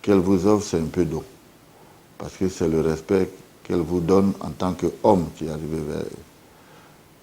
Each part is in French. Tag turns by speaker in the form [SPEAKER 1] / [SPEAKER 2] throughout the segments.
[SPEAKER 1] qu'elle vous offre, c'est un peu d'eau. Parce que c'est le respect qu'elle vous donne en tant qu'homme qui est arrivé vers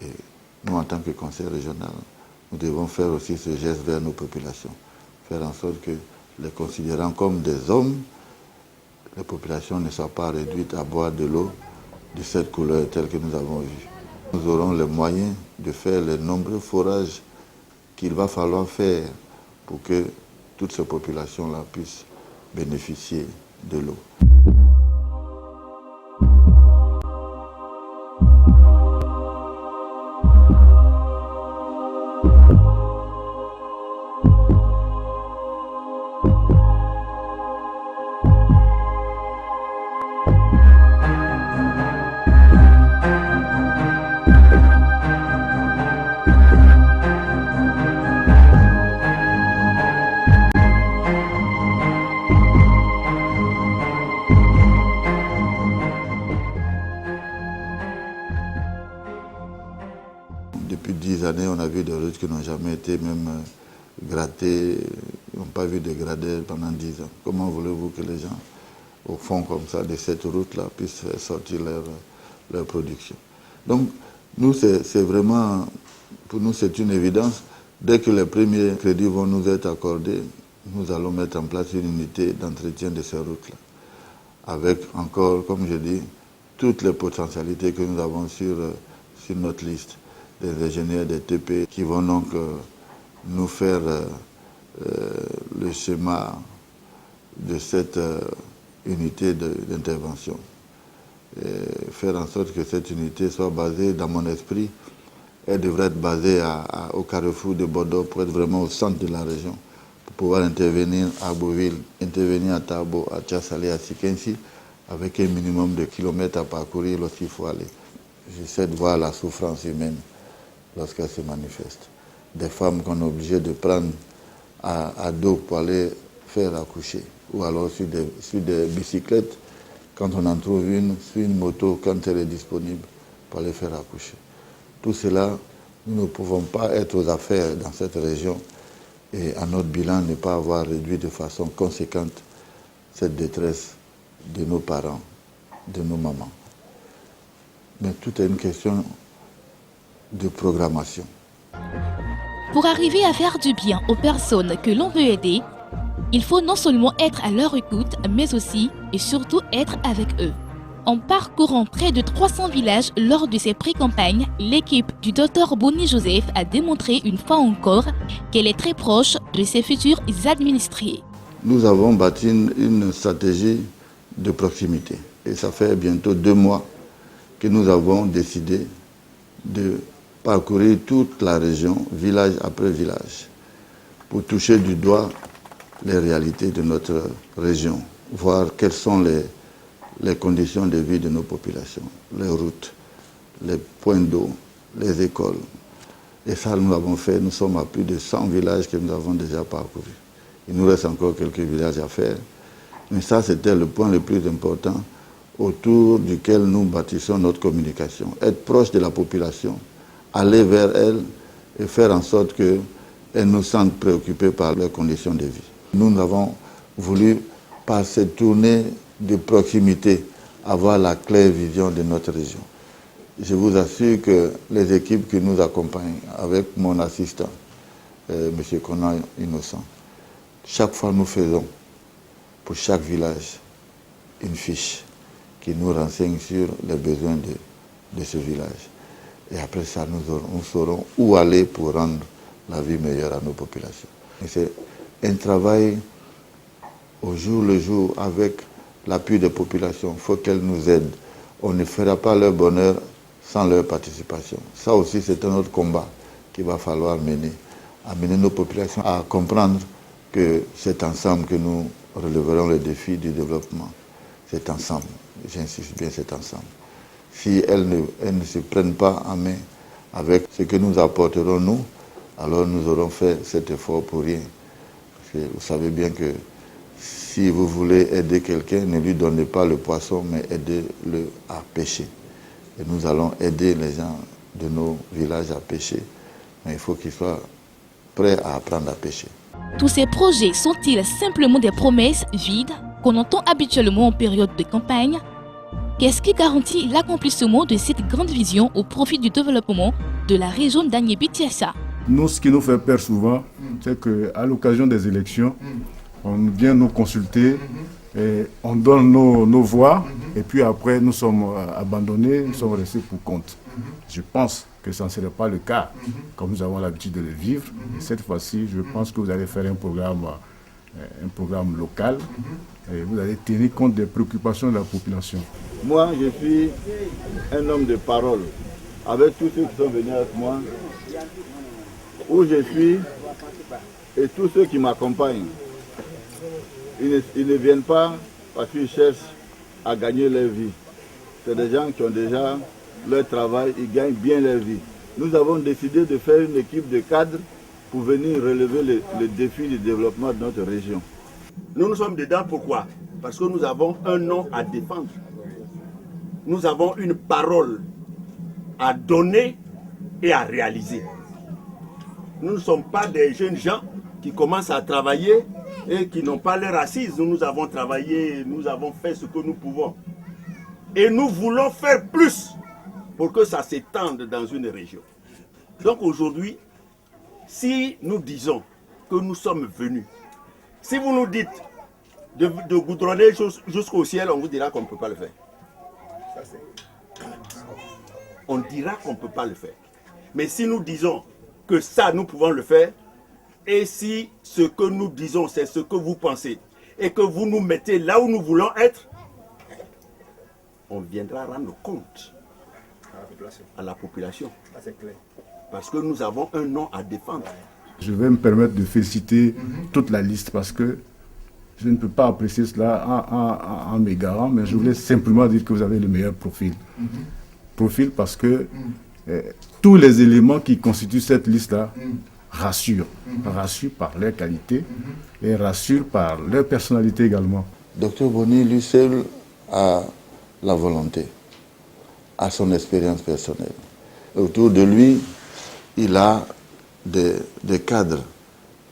[SPEAKER 1] elle. Et nous, en tant que conseil régional, nous devons faire aussi ce geste vers nos populations. Faire en sorte que, les considérant comme des hommes, les populations ne soient pas réduites à boire de l'eau de cette couleur telle que nous avons vue. Nous aurons les moyens de faire les nombreux forages qu'il va falloir faire pour que toutes ces populations-là puissent bénéficier de l'eau. Depuis 10 années, on a vu des routes qui n'ont jamais été même grattées, n'ont pas vu de gradés pendant 10 ans. Comment voulez-vous que les gens, au fond comme ça, de cette route-là, puissent faire sortir leur production? Donc, nous, c'est vraiment, pour nous, c'est une évidence. Dès que les premiers crédits vont nous être accordés, nous allons mettre en place une unité d'entretien de ces routes-là. Avec encore, comme je dis, toutes les potentialités que nous avons sur notre liste. Des ingénieurs des TP qui vont donc nous faire le schéma de cette unité d'intervention. Faire en sorte que cette unité soit basée, dans mon esprit, elle devrait être basée au carrefour de Bordeaux pour être vraiment au centre de la région, pour pouvoir intervenir à Beauville, intervenir à Tabo, à Tchassali, à Sikensi, avec un minimum de kilomètres à parcourir lorsqu'il faut aller. J'essaie de voir la souffrance humaine lorsqu'elle se manifeste. Des femmes qu'on est obligé de prendre à dos pour aller faire accoucher, ou alors sur des bicyclettes, quand on en trouve une, sur une moto, quand elle est disponible, pour aller faire accoucher. Tout cela, nous ne pouvons pas être aux affaires dans cette région et à notre bilan ne pas avoir réduit de façon conséquente cette détresse de nos parents, de nos mamans. Mais tout est une question de programmation.
[SPEAKER 2] Pour arriver à faire du bien aux personnes que l'on veut aider, il faut non seulement être à leur écoute, mais aussi et surtout être avec eux. En parcourant près de 300 villages lors de ces pré-campagnes, l'équipe du Dr Boni Joseph a démontré une fois encore qu'elle est très proche de ses futurs administrés.
[SPEAKER 1] Nous avons bâti une stratégie de proximité. Et ça fait bientôt 2 mois que nous avons décidé de parcourir toute la région, village après village, pour toucher du doigt les réalités de notre région, voir quelles sont les conditions de vie de nos populations, les routes, les points d'eau, les écoles. Et ça, nous l'avons fait, nous sommes à plus de 100 villages que nous avons déjà parcourus. Il nous reste encore quelques villages à faire, mais ça, c'était le point le plus important autour duquel nous bâtissons notre communication. Être proche de la population, aller vers elle et faire en sorte qu'elle nous sente préoccupée par leurs conditions de vie. Nous avons voulu, par cette tournée de proximité, avoir la claire vision de notre région. Je vous assure que les équipes qui nous accompagnent, avec mon assistant, M. Conan Innocent, chaque fois nous faisons, pour chaque village, une fiche qui nous renseigne sur les besoins de ce village. Et après ça, nous saurons où aller pour rendre la vie meilleure à nos populations. C'est un travail au jour le jour avec l'appui des populations. Il faut qu'elles nous aident. On ne fera pas leur bonheur sans leur participation. Ça aussi, c'est un autre combat qu'il va falloir mener. Amener nos populations à comprendre que c'est ensemble que nous relèverons les défis du développement. C'est ensemble. J'insiste bien, c'est ensemble. Si elles ne se prennent pas en main avec ce que nous apporterons nous, alors nous aurons fait cet effort pour rien. Parce que vous savez bien que si vous voulez aider quelqu'un, ne lui donnez pas le poisson, mais aidez-le à pêcher. Et nous allons aider les gens de nos villages à pêcher. Mais il faut qu'ils soient prêts à apprendre à pêcher.
[SPEAKER 2] Tous ces projets sont-ils simplement des promesses vides qu'on entend habituellement en période de campagne? Qu'est-ce qui garantit l'accomplissement de cette grande vision au profit du développement de la région d'Agné-Bichiassa?
[SPEAKER 3] Nous, ce qui nous fait peur souvent, c'est qu'à l'occasion des élections, on vient nous consulter, et on donne nos voix, et puis après nous sommes abandonnés, nous sommes restés pour compte. Je pense que ça ne serait pas le cas, comme nous avons l'habitude de le vivre. Et cette fois-ci, je pense que vous allez faire un programme local, et vous allez tenir compte des préoccupations de la population.
[SPEAKER 1] Moi, je suis un homme de parole, avec tous ceux qui sont venus avec moi, où je suis, et tous ceux qui m'accompagnent. Ils ne viennent pas parce qu'ils cherchent à gagner leur vie. C'est des gens qui ont déjà leur travail, ils gagnent bien leur vie. Nous avons décidé de faire une équipe de cadres pour venir relever le défi du développement de notre région.
[SPEAKER 4] Nous sommes dedans, pourquoi? Parce que nous avons un nom à défendre. Nous avons une parole à donner et à réaliser. Nous ne sommes pas des jeunes gens qui commencent à travailler et qui n'ont pas leur assise. Nous avons travaillé, nous avons fait ce que nous pouvons. Et nous voulons faire plus pour que ça s'étende dans une région. Donc aujourd'hui, si nous disons que nous sommes venus, si vous nous dites de goudronner jusqu'au ciel, on vous dira qu'on ne peut pas le faire. On dira qu'on ne peut pas le faire. Mais si nous disons que ça, nous pouvons le faire, et si ce que nous disons, c'est ce que vous pensez, et que vous nous mettez là où nous voulons être, on viendra rendre compte à la population. Parce que nous avons un nom à défendre.
[SPEAKER 3] Je vais me permettre de féliciter toute la liste parce que je ne peux pas apprécier cela en m'égarant, mais je voulais simplement dire que vous avez le meilleur profil. Profil parce que tous les éléments qui constituent cette liste-là rassurent. Rassurent par leur qualité et rassurent par leur personnalité également.
[SPEAKER 1] Docteur Boni, lui seul, a la volonté, a son expérience personnelle. Autour de lui, il a des cadres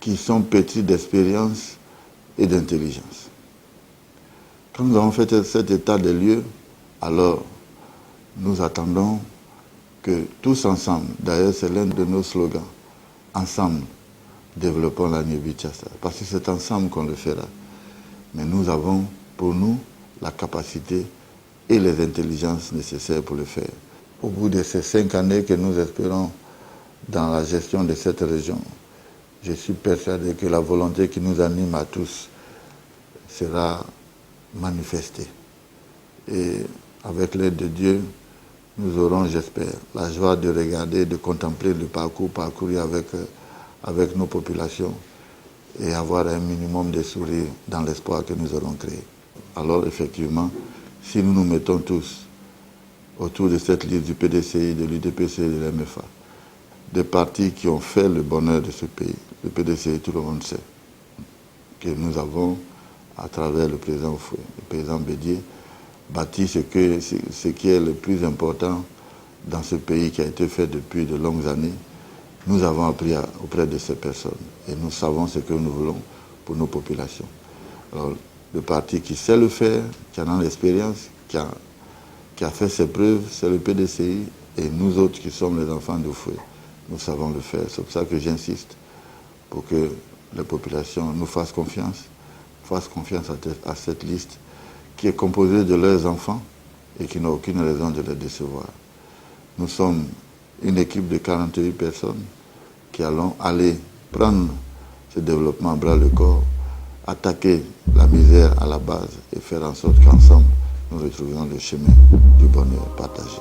[SPEAKER 1] qui sont petits d'expérience et d'intelligence. Quand nous avons fait cet état des lieux, alors nous attendons que tous ensemble, d'ailleurs c'est l'un de nos slogans, ensemble, développons l'Agné-Bichiassa, parce que c'est ensemble qu'on le fera. Mais nous avons pour nous la capacité et les intelligences nécessaires pour le faire. Au bout de ces 5 années que nous espérons dans la gestion de cette région, je suis persuadé que la volonté qui nous anime à tous sera manifestée. Et avec l'aide de Dieu, nous aurons, j'espère, la joie de regarder, de contempler le parcours parcouru avec nos populations et avoir un minimum de sourire dans l'espoir que nous aurons créé. Alors effectivement, si nous nous mettons tous autour de cette liste du PDCI, de l'UDPC et de l'MFA, des partis qui ont fait le bonheur de ce pays, le PDCI, tout le monde sait, que nous avons, à travers le président Foué, le président Bédier, bâti ce qui est le plus important dans ce pays qui a été fait depuis de longues années. Nous avons appris auprès de ces personnes et nous savons ce que nous voulons pour nos populations. Alors, le parti qui sait le faire, qui en a l'expérience, qui a fait ses preuves, c'est le PDCI, et nous autres qui sommes les enfants de Foué, nous savons le faire. C'est pour ça que j'insiste pour que la population nous fasse confiance à cette liste qui est composée de leurs enfants et qui n'a aucune raison de les décevoir. Nous sommes une équipe de 48 personnes qui allons aller prendre ce développement à bras le corps, attaquer la misère à la base et faire en sorte qu'ensemble, nous retrouvions le chemin du bonheur partagé.